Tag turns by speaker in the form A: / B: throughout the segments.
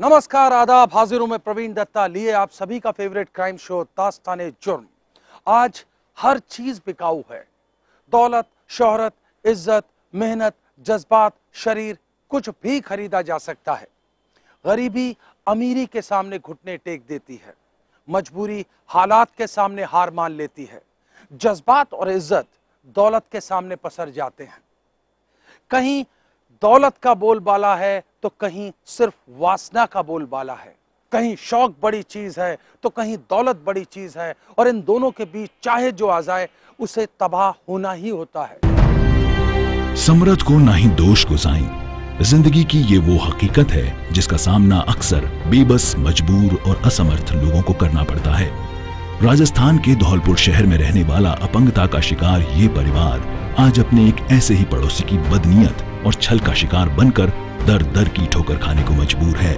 A: नमस्कार, आदाब, हाजिर हूं मैं प्रवीण दत्ता लिए आप सभी का फेवरेट क्राइम शो दास्ताने जुर्म। आज हर चीज बिकाऊ है। दौलत, शोहरत, इज्जत, मेहनत, जज्बात, शरीर, कुछ भी खरीदा जा सकता है। गरीबी अमीरी के सामने घुटने टेक देती है, मजबूरी हालात के सामने हार मान लेती है, जज्बात और इज्जत दौलत के सामने पसर जाते हैं। कहीं दौलत का बोलबाला है तो कहीं सिर्फ वासना का बोलबाला है। कहीं शौक बड़ी चीज है तो कहीं दौलत बड़ी चीज है, और इन दोनों के बीच चाहे जो आ जाए उसे तबाह होना ही होता है।
B: समरत को ना ही दोष गुसाई। जिंदगी की ये वो हकीकत है जिसका सामना अक्सर बेबस, मजबूर और असमर्थ लोगों को करना पड़ता है। राजस्थान के धौलपुर शहर में रहने वाला अपंगता का शिकार ये परिवार आज अपने एक ऐसे ही पड़ोसी की बदनीयत और छल का शिकार बनकर दर दर की ठोकर खाने को मजबूर है,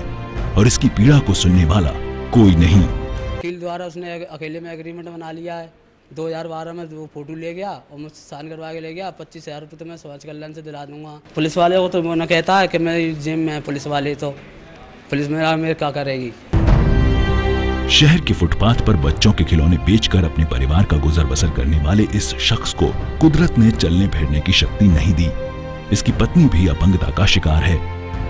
B: और इसकी पीड़ा को सुनने वाला कोई नहीं।
C: वकील द्वारा उसने अकेले में एग्रीमेंट बना लिया है। 2012 में वो फोटो ले गया और मुझसे साइन करवा के ले गया। 25,000 रुपये तो मैं समाज कल्याण से दिला दूंगा। पुलिस वाले को तो वो न कहता है कि मैं जिम में पुलिस वाले, तो पुलिस मेरे क्या करेगी।
B: शहर के फुटपाथ पर बच्चों के खिलौने बेचकर अपने परिवार का गुजर बसर करने वाले इस शख्स को कुदरत ने चलने फिरने की शक्ति नहीं दी। इसकी पत्नी भी अपंगता का शिकार है।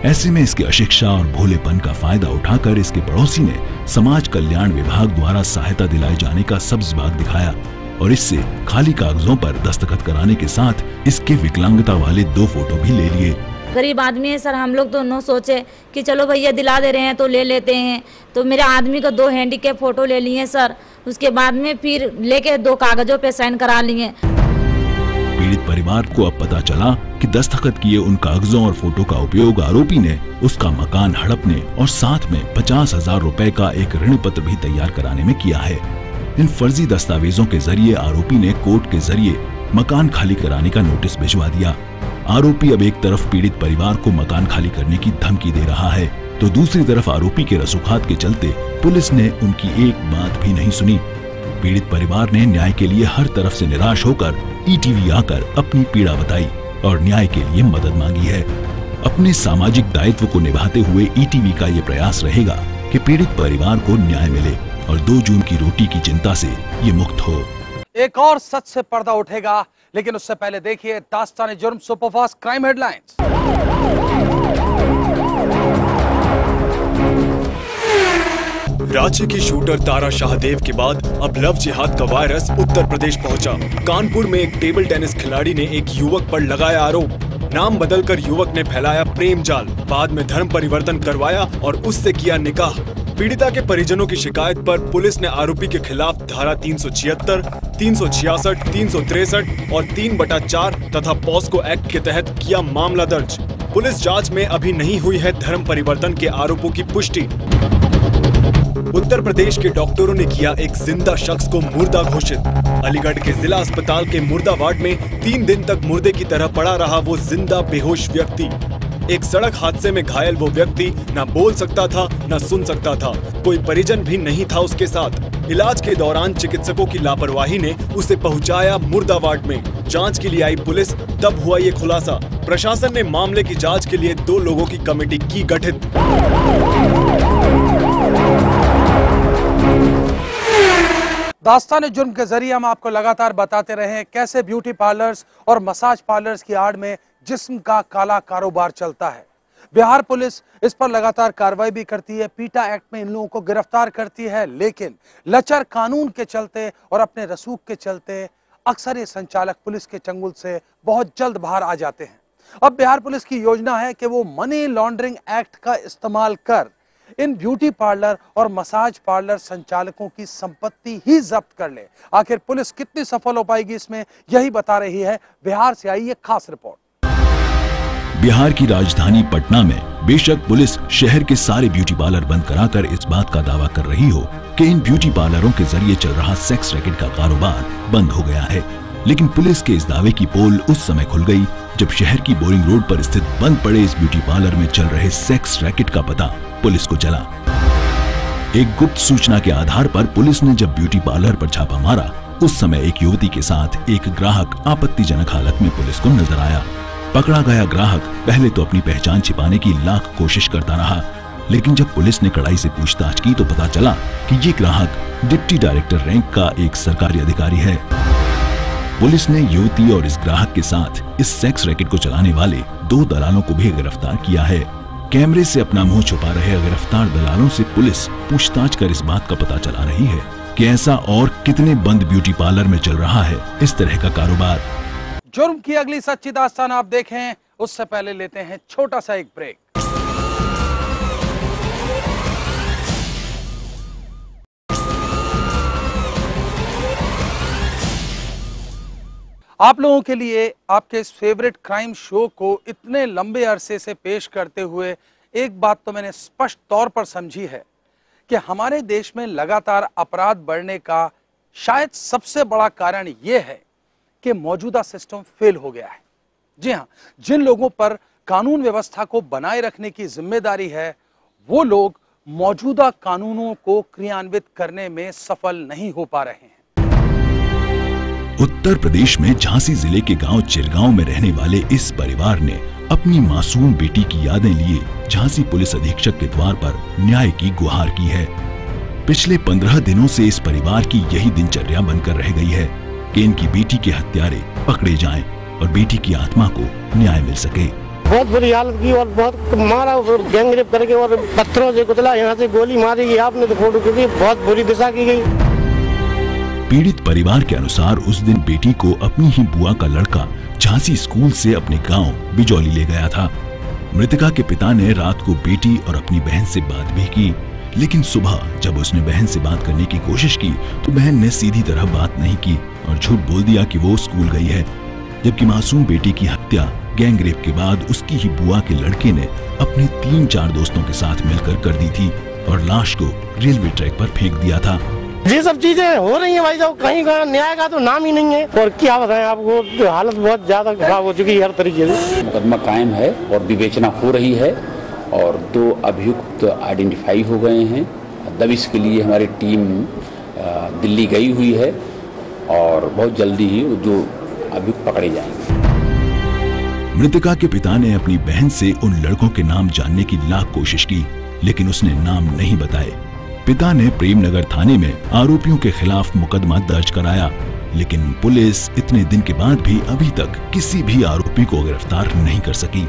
B: ऐसे में इसकी अशिक्षा और भोलेपन का फायदा उठाकर इसके पड़ोसी ने समाज कल्याण विभाग द्वारा सहायता दिलाए जाने का सब्ज बाग दिखाया, और इससे खाली कागजों पर दस्तखत कराने के साथ इसके विकलांगता वाले 2 फोटो भी ले लिए।
D: गरीब आदमी है सर, हम लोग तो नो सोचे कि चलो भैया दिला दे रहे हैं तो ले लेते हैं। तो मेरे आदमी को 2 हैंडीकैप फोटो ले लिए सर। उसके बाद में फिर लेके 2 कागजों पे साइन करा लिए।
B: पीड़ित परिवार को अब पता चला कि दस्तखत किए उन कागजों और फोटो का उपयोग आरोपी ने उसका मकान हड़पने और साथ में 50,000 रुपए का एक ऋण पत्र भी तैयार कराने में किया है। इन फर्जी दस्तावेजों के जरिए आरोपी ने कोर्ट के जरिए मकान खाली कराने का नोटिस भिजवा दिया। आरोपी अब एक तरफ पीड़ित परिवार को मकान खाली करने की धमकी दे रहा है, तो दूसरी तरफ आरोपी के रसूखात के चलते पुलिस ने उनकी एक बात भी नहीं सुनी। पीड़ित परिवार ने न्याय के लिए हर तरफ से निराश होकर ईटीवी आकर अपनी पीड़ा बताई और न्याय के लिए मदद मांगी है। अपने सामाजिक दायित्व को निभाते हुए ईटीवी का ये प्रयास रहेगा कि पीड़ित परिवार को न्याय मिले और 2 जून की रोटी की चिंता से ये मुक्त हो।
A: एक और सच से पर्दा उठेगा, लेकिन उससे पहले देखिए दास्ताने जुर्म सुपरफास्ट क्राइम हेडलाइंस।
E: रांची की शूटर तारा शाहदेव के बाद अब लव जिहाद का वायरस उत्तर प्रदेश पहुंचा। कानपुर में एक टेबल टेनिस खिलाड़ी ने एक युवक पर लगाया आरोप। नाम बदलकर युवक ने फैलाया प्रेम जाल, बाद में धर्म परिवर्तन करवाया और उससे किया निकाह। पीड़िता के परिजनों की शिकायत पर पुलिस ने आरोपी के खिलाफ धारा 376, 366, 363 और 3/4 तथा पॉस्को एक्ट के तहत किया मामला दर्ज। पुलिस जांच में अभी नहीं हुई है धर्म परिवर्तन के आरोपों की पुष्टि। उत्तर प्रदेश के डॉक्टरों ने किया एक जिंदा शख्स को मुर्दा घोषित। अलीगढ़ के जिला अस्पताल के मुर्दा वार्ड में 3 दिन तक मुर्दे की तरह पड़ा रहा वो जिंदा बेहोश व्यक्ति। एक सड़क हादसे में घायल वो व्यक्ति न बोल सकता था न सुन सकता था। कोई परिजन भी नहीं था उसके साथ। इलाज के दौरान चिकित्सकों की लापरवाही ने उसे पहुंचाया मुर्दा वार्ड में। जांच के लिए आई पुलिस, तब हुआ ये खुलासा। प्रशासन ने मामले की जांच के लिए 2 लोगों की कमेटी की गठित।
A: दास्ताने जुर्म के जरिए हम आपको लगातार बताते रहे हैं कैसे ब्यूटी पार्लर्स और मसाज पार्लर्स की आड़ में जिस्म का काला कारोबार चलता है। बिहार पुलिस इस पर लगातार कार्रवाई भी करती है, पीटा एक्ट में इन लोगों को गिरफ्तार करती है, लेकिन लचर कानून के चलते और अपने रसूख के चलते अक्सर ये संचालक पुलिस के चंगुल से बहुत जल्द बाहर आ जाते हैं। अब बिहार पुलिस की योजना है कि वो मनी लॉन्ड्रिंग एक्ट का इस्तेमाल कर इन ब्यूटी पार्लर और मसाज पार्लर संचालकों की संपत्ति ही जब्त कर ले। आखिर पुलिस कितनी सफल हो पाएगी इसमें, यही बता रही है बिहार से आई ये खास रिपोर्ट।
B: बिहार की राजधानी पटना में बेशक पुलिस शहर के सारे ब्यूटी पार्लर बंद कराकर इस बात का दावा कर रही हो कि इन ब्यूटी पार्लरों के जरिए चल रहा सेक्स रैकेट का कारोबार बंद हो गया है, लेकिन पुलिस के इस दावे की पोल उस समय खुल गई जब शहर की बोरिंग रोड पर स्थित बंद पड़े इस ब्यूटी पार्लर में चल रहे सेक्स रैकेट का पता पुलिस को चला। एक गुप्त सूचना के आधार पर पुलिस ने जब ब्यूटी पार्लर पर छापा मारा, उस समय एक युवती के साथ एक ग्राहक आपत्तिजनक हालत में पुलिस को नजर आया। पकड़ा गया ग्राहक पहले तो अपनी पहचान छिपाने की लाख कोशिश करता रहा, लेकिन जब पुलिस ने कड़ाई से पूछताछ की तो पता चला कि ये ग्राहक डिप्टी डायरेक्टर रैंक का एक सरकारी अधिकारी है। पुलिस ने युवती और इस ग्राहक के साथ इस सेक्स रैकेट को चलाने वाले 2 दलालों को भी गिरफ्तार किया है। कैमरे से अपना मुंह छुपा रहे गिरफ्तार दलालों से पुलिस पूछताछ कर इस बात का पता चला रही है कि ऐसा और कितने बंद ब्यूटी पार्लर में चल रहा है इस तरह का कारोबार।
A: जुर्म की अगली सच्ची दास्तान आप देखें, उससे पहले लेते हैं छोटा सा एक ब्रेक। आप लोगों के लिए आपके इस फेवरेट क्राइम शो को इतने लंबे अरसे से पेश करते हुए एक बात तो मैंने स्पष्ट तौर पर समझी है कि हमारे देश में लगातार अपराध बढ़ने का शायद सबसे बड़ा कारण यह है कि मौजूदा सिस्टम फेल हो गया है। जी हां, जिन लोगों पर कानून व्यवस्था को बनाए रखने की जिम्मेदारी है वो लोग मौजूदा कानूनों को क्रियान्वित करने में सफल नहीं हो पा रहे हैं।
B: उत्तर प्रदेश में झांसी जिले के गांव चिरगांव में रहने वाले इस परिवार ने अपनी मासूम बेटी की यादें लिए झांसी पुलिस अधीक्षक के द्वार पर न्याय की गुहार की है। पिछले 15 दिनों से इस परिवार की यही दिनचर्या बनकर रह गई है कि इनकी बेटी के हत्यारे पकड़े जाएं और बेटी की आत्मा को न्याय मिल सके।
F: बहुत बुरी हालत की और बहुत मारा, गैंगरेप करके और पत्थरों से कुचला, यहाँ से गोली मारी गई। आपने तो फोटो खींची, बहुत बुरी दिशा की गई।
B: पीड़ित परिवार के अनुसार उस दिन बेटी को अपनी ही बुआ का लड़का झांसी स्कूल से अपने गांव बिजौली ले गया था। मृतका के पिता ने रात को बेटी और अपनी बहन से बात भी की, लेकिन सुबह जब उसने बहन से बात करने की कोशिश की तो बहन ने सीधी तरह बात नहीं की और झूठ बोल दिया कि वो स्कूल गई है, जबकि मासूम बेटी की हत्या गैंगरेप के बाद उसकी ही बुआ के लड़के ने अपने 3-4 दोस्तों के साथ मिलकर कर दी थी और लाश को रेलवे ट्रैक पर फेंक दिया था।
F: ये सब चीजें हो रही हैं भाई साहब, कहीं का न्याय का तो नाम ही नहीं है। और क्या बताएं आपको, हालत बहुत ज्यादा खराब हो चुकी है हर तरीके से।
G: मुकदमा कायम है और विवेचना हो रही है और 2 अभियुक्त आइडेंटिफाई हो गए हैं। दबिश के लिए हमारी टीम दिल्ली गई हुई है और बहुत जल्दी ही जो अभियुक्त पकड़े जाएंगे।
B: मृतका के पिता ने अपनी बहन से उन लड़कों के नाम जानने की लाख कोशिश की, लेकिन उसने नाम नहीं बताए। पिता ने प्रेमनगर थाने में आरोपियों के खिलाफ मुकदमा दर्ज कराया, लेकिन पुलिस इतने दिन के बाद भी अभी तक किसी भी आरोपी को गिरफ्तार नहीं कर सकी।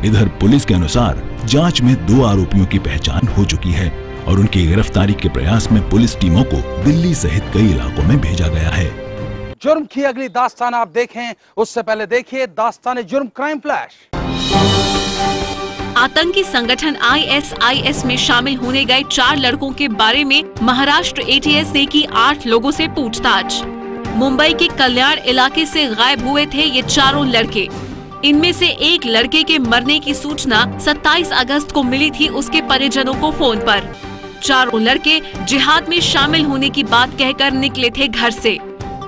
B: इधर पुलिस के अनुसार जांच में 2 आरोपियों की पहचान हो चुकी है और उनकी गिरफ्तारी के प्रयास में पुलिस टीमों को दिल्ली सहित कई इलाकों में भेजा गया है।
A: जुर्म की अगली दास्तान आप देखें, उससे पहले देखिए दास्तान जुर्म क्राइम फ्लैश।
H: आतंकी संगठन ISIS में शामिल होने गए 4 लड़कों के बारे में महाराष्ट्र ATS ने की 8 लोगों से पूछताछ। मुंबई के कल्याण इलाके से गायब हुए थे ये चारों लड़के। इनमें से एक लड़के के मरने की सूचना 27 अगस्त को मिली थी उसके परिजनों को फोन पर। चारों लड़के जिहाद में शामिल होने की बात कहकर निकले थे घर से।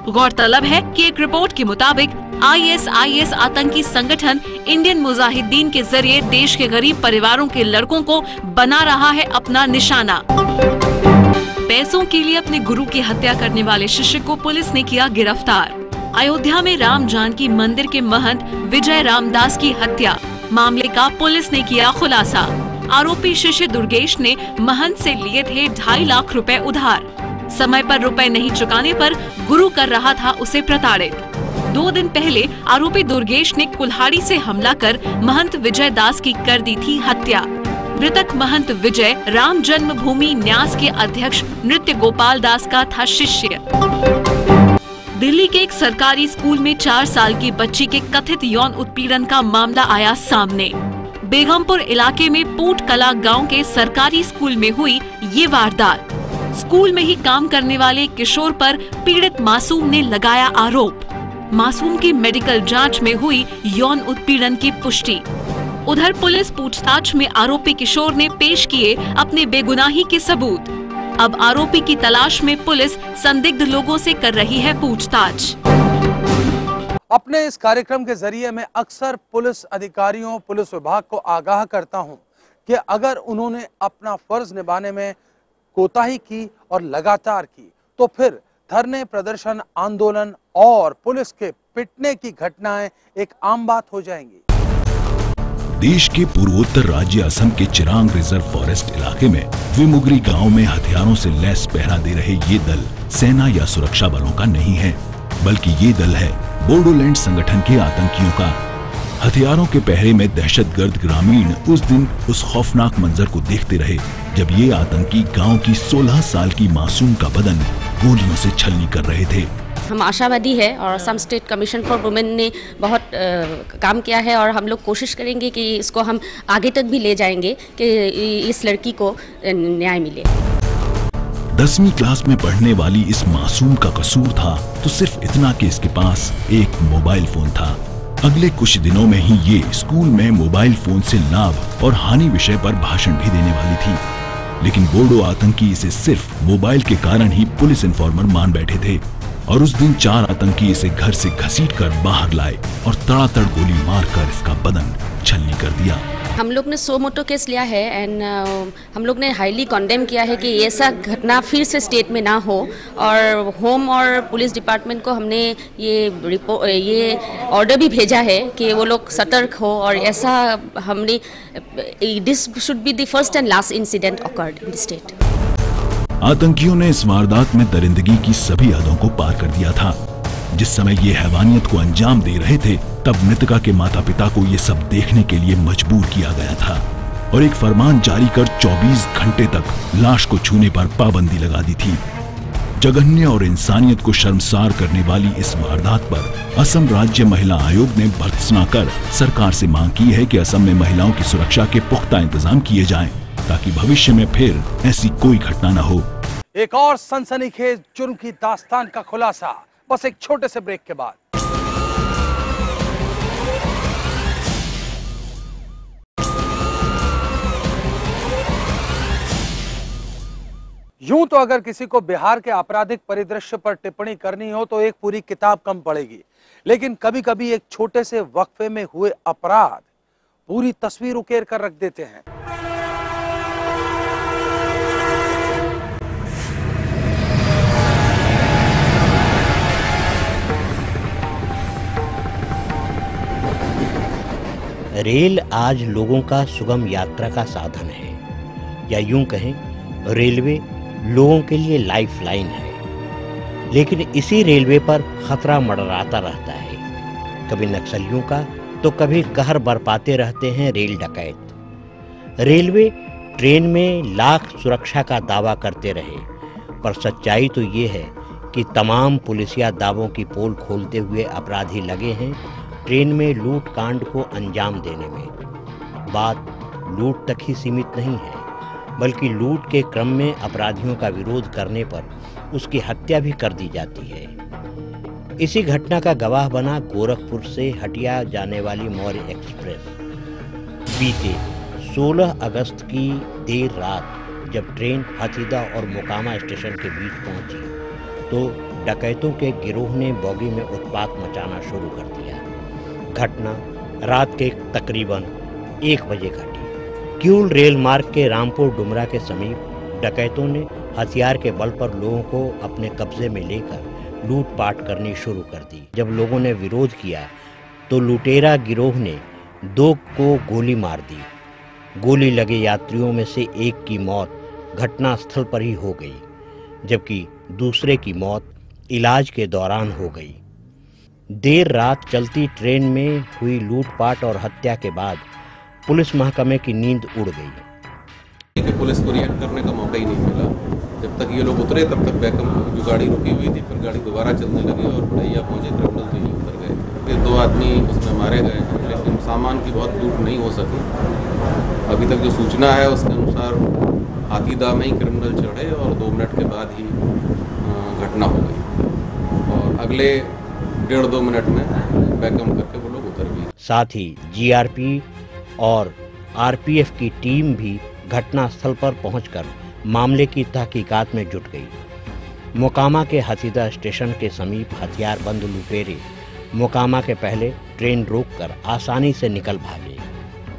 H: गौरतलब है कि एक रिपोर्ट के मुताबिक ISIS आतंकी संगठन इंडियन मुजाहिदीन के जरिए देश के गरीब परिवारों के लड़कों को बना रहा है अपना निशाना। पैसों के लिए अपने गुरु की हत्या करने वाले शिष्य को पुलिस ने किया गिरफ्तार। अयोध्या में राम जानकी मंदिर के महंत विजय रामदास की हत्या मामले का पुलिस ने किया खुलासा। आरोपी शिष्य दुर्गेश ने महंत से लिए थे 2.5 लाख रुपए उधार। समय पर रुपए नहीं चुकाने पर गुरु कर रहा था उसे प्रताड़ित। 2 दिन पहले आरोपी दुर्गेश ने कुल्हाड़ी से हमला कर महंत विजय दास की कर दी थी हत्या। मृतक महंत विजय राम जन्मभूमि न्यास के अध्यक्ष नृत्य गोपाल दास का था शिष्य। दिल्ली के एक सरकारी स्कूल में 4 साल की बच्ची के कथित यौन उत्पीड़न का मामला आया सामने। बेगमपुर इलाके में पूट कला गांव के सरकारी स्कूल में हुई ये वारदात। स्कूल में ही काम करने वाले किशोर पर पीड़ित मासूम ने लगाया आरोप। मासूम की मेडिकल जांच में हुई यौन उत्पीड़न की पुष्टि। उधर पुलिस पूछताछ में आरोपी किशोर ने पेश किए अपने बेगुनाही के सबूत। अब आरोपी की तलाश में पुलिस संदिग्ध लोगों से कर रही है पूछताछ।
A: अपने इस कार्यक्रम के जरिए मैं अक्सर पुलिस अधिकारियों, पुलिस विभाग को आगाह करता हूं कि अगर उन्होंने अपना फर्ज निभाने में कोताही की और लगातार की तो फिर धरने, प्रदर्शन, आंदोलन और पुलिस के पिटने की घटनाएं एक आम बात हो जाएंगी।
B: देश के पूर्वोत्तर राज्य असम के चिरांग रिजर्व फॉरेस्ट इलाके में विमुगरी गांव में हथियारों से लैस पहरा दे रहे ये दल सेना या सुरक्षा बलों का नहीं है, बल्कि ये दल है बोडोलैंड संगठन के आतंकियों का। हथियारों के पहरे में दहशतगर्द ग्रामीण उस दिन उस खौफनाक मंजर को देखते रहे जब ये आतंकी गांव की 16 साल की मासूम का बदन गोलियों से छलनी कर रहे थे।
I: हम आशावादी है और Assam state commission for women ने बहुत काम किया है और हम लोग कोशिश करेंगे कि इसको हम आगे तक भी ले जाएंगे कि इस लड़की को न्याय मिले।
B: 10वीं क्लास में पढ़ने वाली इस मासूम का कसूर था तो सिर्फ इतना कि इसके पास एक मोबाइल फोन था। अगले कुछ दिनों में ही ये स्कूल में मोबाइल फोन से लाभ और हानि विषय पर भाषण भी देने वाली थी, लेकिन बोडो आतंकी इसे सिर्फ मोबाइल के कारण ही पुलिस इन्फॉर्मर मान बैठे थे और उस दिन 4 आतंकी इसे घर से घसीटकर बाहर लाए और तड़ातड़ गोली मारकर इसका बदन छलनी कर दिया।
I: हम लोग ने सो मोटो केस लिया है एंड हम लोग ने हाईली कॉन्डेम किया है कि ऐसा घटना फिर से स्टेट में ना हो और होम और पुलिस डिपार्टमेंट को हमने ये ऑर्डर भी भेजा है कि वो लोग सतर्क हो और ऐसा हमने this should be the first and last incident occurred in the state.
B: आतंकियों ने इस वारदात में दरिंदगी की सभी हदों को पार कर दिया था। जिस समय ये हैवानियत को अंजाम दे रहे थे तब मृतका के माता पिता को ये सब देखने के लिए मजबूर किया गया था और एक फरमान जारी कर 24 घंटे तक लाश को छूने पर पाबंदी लगा दी थी। जघन्य और इंसानियत को शर्मसार करने वाली इस वारदात पर असम राज्य महिला आयोग ने भर्त्सना कर सरकार से मांग की है कि असम में महिलाओं की सुरक्षा के पुख्ता इंतजाम किए जाएं ताकि भविष्य में फिर ऐसी कोई घटना न हो।
A: एक और सनसनीखेज जुर्म की दास्तान का खुलासा बस एक छोटे से ब्रेक के बाद। यूं तो अगर किसी को बिहार के आपराधिक परिदृश्य पर टिप्पणी करनी हो तो एक पूरी किताब कम पड़ेगी, लेकिन कभी कभी एक छोटे से वक्फे में हुए अपराध पूरी तस्वीर उकेर कर रख देते हैं।
J: रेल आज लोगों का सुगम यात्रा का साधन है, या यूं कहें रेलवे लोगों के लिए लाइफलाइन है। लेकिन इसी रेलवे पर खतरा मंडराता रहता है, कभी नक्सलियों का तो कभी कहर बरपाते रहते हैं रेल डकैत। रेलवे ट्रेन में लाख सुरक्षा का दावा करते रहे, पर सच्चाई तो ये है कि तमाम पुलिसिया दावों की पोल खोलते हुए अपराधी लगे हैं ट्रेन में लूट कांड को अंजाम देने में। बात लूट तक ही सीमित नहीं है, बल्कि लूट के क्रम में अपराधियों का विरोध करने पर उसकी हत्या भी कर दी जाती है। इसी घटना का गवाह बना गोरखपुर से हटिया जाने वाली मौर्य एक्सप्रेस। बीते 16 अगस्त की देर रात जब ट्रेन हथीदा और मोकामा स्टेशन के बीच पहुंची तो डकैतों के गिरोह ने बोगी में उत्पात मचाना शुरू कर दिया। घटना रात के तकरीबन 1 बजे घटी। किऊल रेल मार्ग के रामपुर डुमरा के समीप डकैतों ने हथियार के बल पर लोगों को अपने कब्जे में लेकर लूटपाट करनी शुरू कर दी। जब लोगों ने विरोध किया तो लुटेरा गिरोह ने 2 को गोली मार दी। गोली लगे यात्रियों में से एक की मौत घटना स्थल पर ही हो गई, जबकि दूसरे की मौत इलाज के दौरान हो गई। देर रात चलती ट्रेन में हुई लूटपाट और हत्या के बाद पुलिस महकमे की नींद उड़ गई।
K: कि पुलिस को रिएक्ट करने का मौका ही नहीं मिला। जब तक ये लोग उतरे तब तक बैकअप जो गाड़ी रुकी हुई थी, फिर गाड़ी दोबारा चलने लगी और बढ़ैया पहुंचे, क्रिमिनल तो ही उतर गए। फिर 2 आदमी उसमें मारे गए हैं, लेकिन सामान की बहुत लूट नहीं हो सकी। अभी तक जो सूचना है उसके अनुसार हाथीदा में ही क्रिमिनल चढ़े और 2 मिनट के बाद ही घटना हो गई और अगले 1.5-2 मिनट में बैकअप करके वो लोग उतर गए।
J: साथ ही जीआरपी और आरपीएफ की टीम भी घटना स्थल पर पहुंचकर मामले की तहकीकात में जुट गई। मोकामा के हथीदा स्टेशन के समीप हथियारबंद लुटेरे मोकामा के पहले ट्रेन रोककर आसानी से निकल भागे।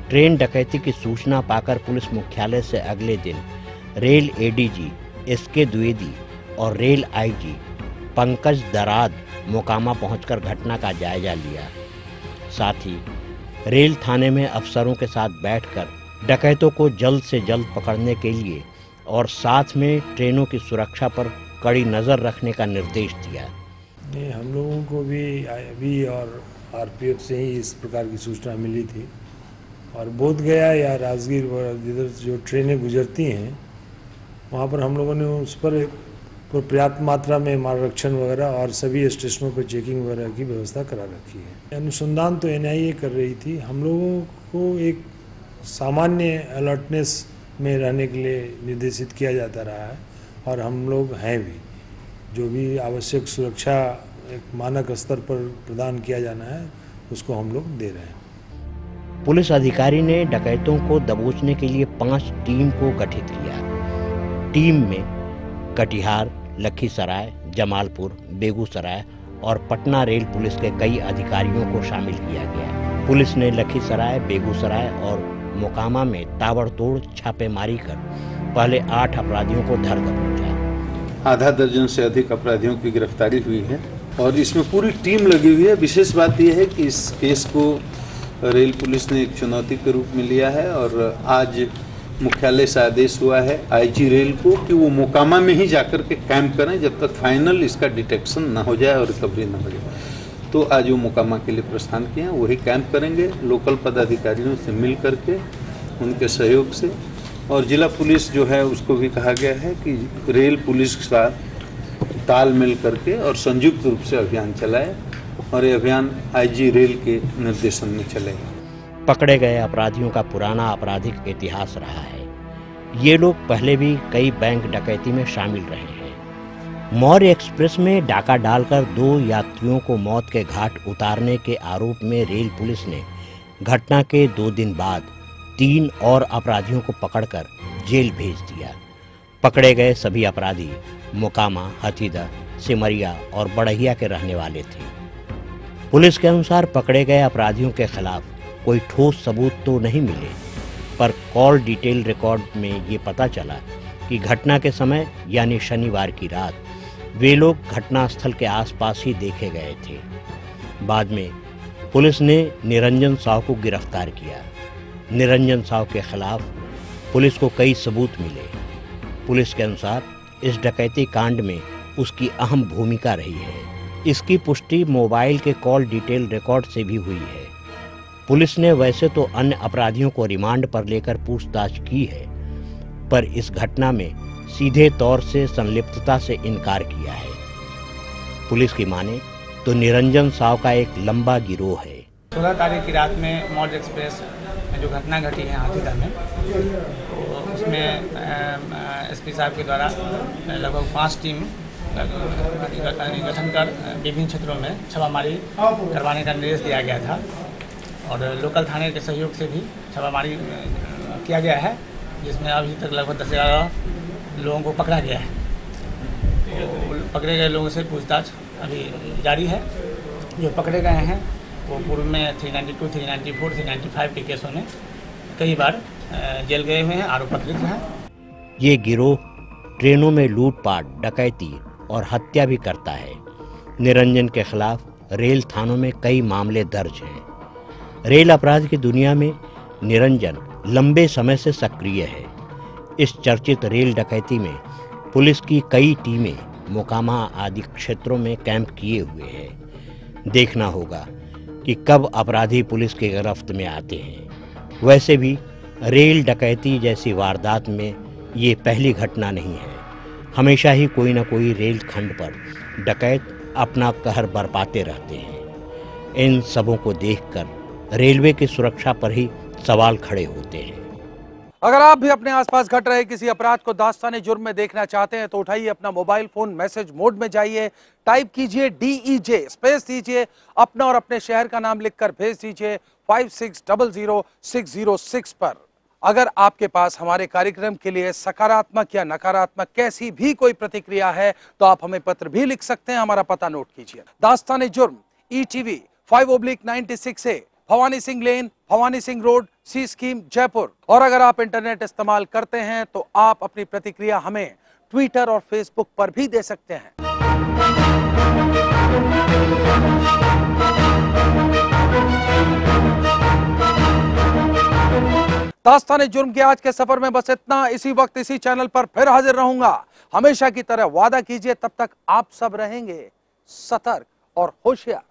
J: ट्रेन डकैती की सूचना पाकर पुलिस मुख्यालय से अगले दिन रेल एडीजी एसके द्विवेदी और रेल आईजी पंकज दराद मोकामा पहुंचकर घटना का जायजा लिया। साथ ही रेल थाने में अफसरों के साथ बैठकर डकैतों को जल्द से जल्द पकड़ने के लिए और साथ में ट्रेनों की सुरक्षा पर कड़ी नज़र रखने का निर्देश दिया।
L: हम लोगों को भी अभी और आरपीएफ से ही इस प्रकार की सूचना मिली थी और बोधगया या राजगीर जिधर जो ट्रेनें गुजरती हैं वहाँ पर हम लोगों ने उस पर पर्याप्त मात्रा में मार्गरक्षण वगैरह और सभी स्टेशनों पर चेकिंग वगैरह की व्यवस्था करा रखी है। अनुसंधान तो एनआईए कर रही थी, हम लोगों को एक सामान्य अलर्टनेस में रहने के लिए निर्देशित किया जाता रहा है और हम लोग हैं भी, जो भी आवश्यक सुरक्षा एक मानक स्तर पर प्रदान किया जाना है उसको हम लोग दे रहे हैं।
J: पुलिस अधिकारी ने डकैतों को दबोचने के लिए 5 टीम को गठित किया। टीम में कटिहार, लखीसराय, जमालपुर, बेगूसराय और पटना रेल पुलिस के कई अधिकारियों को शामिल किया गया। पुलिस ने लखीसराय, बेगूसराय और मोकामा में ताबड़तोड़ छापेमारी कर पहले 8 अपराधियों को धर दबोचा।
M: आधा दर्जन से अधिक अपराधियों की गिरफ्तारी हुई है और इसमें पूरी टीम लगी हुई है। विशेष बात यह है कि इस केस को रेल पुलिस ने एक चुनौती के रूप में लिया है और आज मुख्यालय से आदेश हुआ है आईजी रेल को कि वो मोकामा में ही जाकर के कैंप करें जब तक फाइनल इसका डिटेक्शन ना हो जाए और रिकवरी ना हो जाए। तो आज वो मोकामा के लिए प्रस्थान किए हैं, वही कैंप करेंगे लोकल पदाधिकारियों से मिल करके उनके सहयोग से। और जिला पुलिस जो है उसको भी कहा गया है कि रेल पुलिस के साथ तालमेल करके और संयुक्त रूप से अभियान चलाए और ये अभियान आईजी रेल के निर्देशन में चलेगा।
J: पकड़े गए अपराधियों का पुराना आपराधिक इतिहास रहा है। ये लोग पहले भी कई बैंक डकैती में शामिल रहे हैं। मौर्य एक्सप्रेस में डाका डालकर 2 यात्रियों को मौत के घाट उतारने के आरोप में रेल पुलिस ने घटना के 2 दिन बाद 3 और अपराधियों को पकड़कर जेल भेज दिया। पकड़े गए सभी अपराधी मोकामा, हथीदह, सिमरिया और बड़हिया के रहने वाले थे। पुलिस के अनुसार पकड़े गए अपराधियों के खिलाफ कोई ठोस सबूत तो नहीं मिले, पर कॉल डिटेल रिकॉर्ड में ये पता चला कि घटना के समय यानी शनिवार की रात वे लोग घटनास्थल के आसपास ही देखे गए थे। बाद में पुलिस ने निरंजन साव को गिरफ्तार किया। निरंजन साव के खिलाफ पुलिस को कई सबूत मिले। पुलिस के अनुसार इस डकैती कांड में उसकी अहम भूमिका रही है। इसकी पुष्टि मोबाइल के कॉल डिटेल रिकॉर्ड से भी हुई है। पुलिस ने वैसे तो अन्य अपराधियों को रिमांड पर लेकर पूछताछ की है, पर इस घटना में सीधे तौर से संलिप्तता से इनकार किया है। पुलिस की माने तो निरंजन साव का एक लंबा गिरोह है।
N: 16 तारीख की रात में मौर्य एक्सप्रेस में जो घटना घटी है हाथीदह में, तो उसमें एसपी साहब के द्वारा लगभग 5 टीम गठन कर विभिन्न क्षेत्रों में छापामारी करवाने का निर्देश दिया गया था और लोकल थाने के सहयोग से भी छापामारी किया गया है, जिसमें अभी तक लगभग 10 से 11 लोगों को पकड़ा गया है। तो पकड़े गए लोगों से पूछताछ अभी जारी है। जो पकड़े गए हैं वो पूर्व में 392, 394, 395 के केसों में कई बार जेल गए हुए हैं, आरोपित हैं।
J: ये गिरोह ट्रेनों में लूटपाट, डकैती और हत्या भी करता है। निरंजन के खिलाफ रेल थानों में कई मामले दर्ज हैं। रेल अपराध की दुनिया में निरंजन लंबे समय से सक्रिय है। इस चर्चित रेल डकैती में पुलिस की कई टीमें मोकामा आदि क्षेत्रों में कैंप किए हुए हैं। देखना होगा कि कब अपराधी पुलिस की गिरफ्त में आते हैं। वैसे भी रेल डकैती जैसी वारदात में ये पहली घटना नहीं है। हमेशा ही कोई न कोई रेल खंड पर डकैत अपना कहर बरपाते रहते हैं। इन सबों को देखकर रेलवे की सुरक्षा पर ही सवाल खड़े होते हैं।
A: अगर आप भी अपने आसपास घट रहे किसी अपराध को दास्ताने जुर्म में देखना चाहते हैं तो उठाइए अपना मोबाइल फोन, मैसेज मोड में जाइए, टाइप कीजिए DEJ, स्पेस दीजिए, अपना और अपने शहर का नाम लिखकर भेज दीजिए 56000606 पर। अगर आपके पास हमारे कार्यक्रम के लिए सकारात्मक या नकारात्मक कैसी भी कोई प्रतिक्रिया है तो आप हमें पत्र भी लिख सकते हैं। हमारा पता नोट कीजिए, दास्ताने जुर्म, ETV 5/96A, भवानी सिंह लेन, भवानी सिंह रोड, सी स्कीम, जयपुर। और अगर आप इंटरनेट इस्तेमाल करते हैं तो आप अपनी प्रतिक्रिया हमें ट्विटर और फेसबुक पर भी दे सकते हैं। दास्ताने जुर्म के आज के सफर में बस इतना। इसी वक्त इसी चैनल पर फिर हाजिर रहूंगा। हमेशा की तरह वादा कीजिए, तब तक आप सब रहेंगे सतर्क और होशियार।